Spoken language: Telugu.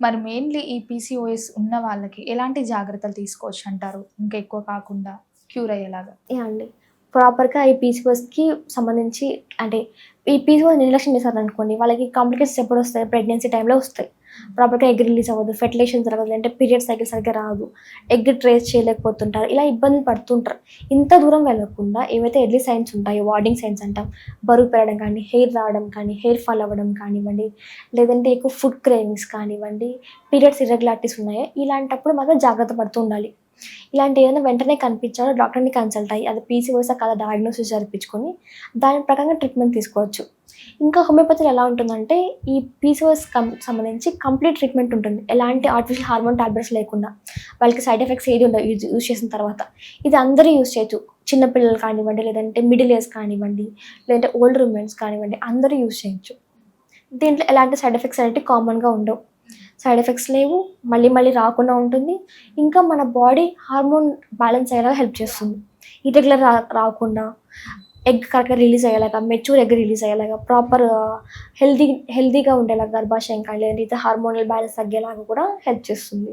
మరి మెయిన్‌లీ ఈ పీసీఓఎస్ ఉన్న వాళ్ళకి ఎలాంటి జాగ్రత్తలు తీసుకోవచ్చంటారు? ఇంకా ఎక్కువ కాకుండా క్యూర్ అయ్యేలాగా? యాహ్! అండి. ప్రాపర్‌గా ఈ పీసీఓఎస్‌కి సంబంధించి అంటే ఈ పీసీఓఎస్ నిర్లక్ష్యం చేశారనుకోండి, వాళ్ళకి కాంప్లికేషన్స్ ఎప్పుడొస్తాయి? ప్రెగ్నెన్సీ టైంలో వస్తాయి. ప్రాపర్‌గా ఎగ్ రిలీజ్ అవ్వదు, ఫెర్టిలైజేషన్ జరగదు, లేదంటే పీరియడ్ సైకిల్ సరిగ్గా రాదు, ఎగ్ ట్రేస్ చేయలేకపోతుంటారు. ఇలా ఇబ్బందులు పడుతుంటారు. ఇంత దూరం వెళ్ళకుండా ఏవైతే ఎర్లీ సైన్స్ ఉంటాయో, వార్నింగ్ సైన్స్ అంటాం. బరువు పెరగడం కానీ, హెయిర్ రావడం కానీ, హెయిర్ ఫాల్ అవ్వడం కానివ్వండి, లేదంటే ఎక్కువ ఫుడ్ క్రేవింగ్స్ కానివ్వండి, పీరియడ్స్ ఇర్రెగ్యులారిటీస్ ఉన్నాయో, ఇలాంటప్పుడు మాత్రం జాగ్రత్త పడుతూ ఉండాలి. ఇలాంటివి ఏదైనా వెంటనే కనిపించాలో డాక్టర్‌ని కన్సల్ట్ అయ్యి అది పీసీఓఎసా కాదా డయాగ్నోసిస్ జరిపించుకొని దాని ప్రకారంగా ట్రీట్మెంట్ తీసుకోవచ్చు. ఇంకా హోమియోపతిలో ఎలా ఉంటుందంటే ఈ పీసీఓఎస్ సంబంధించి కంప్లీట్ ట్రీట్మెంట్ ఉంటుంది. ఎలాంటి ఆర్టిఫిషియల్ హార్మోన్ టాబ్లెట్స్ లేకుండా. వాళ్ళకి సైడ్ ఎఫెక్ట్స్ ఏది ఉండవు యూజ్ చేసిన తర్వాత. ఇది అందరూ యూజ్ చేయొచ్చు. చిన్న పిల్లలు కానివ్వండి, లేదంటే మిడిల్ ఏజ్ కానివ్వండి, లేదంటే ఓల్డ్ ఉమెన్స్ కానివ్వండి, అందరూ యూజ్ చేయొచ్చు. దీంట్లో ఎలాంటి సైడ్ ఎఫెక్ట్స్ అనేటివి కామన్‌గా ఉండవు. సైడ్ ఎఫెక్ట్స్ లేవు. మళ్ళీ మళ్ళీ రాకుండా ఉంటుంది. ఇంకా మన బాడీ హార్మోన్ బ్యాలెన్స్ అయ్యేలాగా హెల్ప్ చేస్తుంది. ఇర్రెగ్యులర్ రాకుండా ఎగ్ కరెక్ట్‌గా రిలీజ్ అయ్యేలాగా, మెచ్యూర్ ఎగ్ రిలీజ్ అయ్యేలాగా, ప్రాపర్ హెల్తీగా ఉండేలాగా గర్భాశయం కానీ లేదంటే హార్మోనల్ బ్యాలెన్స్ తగ్గేలాగా కూడా హెల్ప్ చేస్తుంది.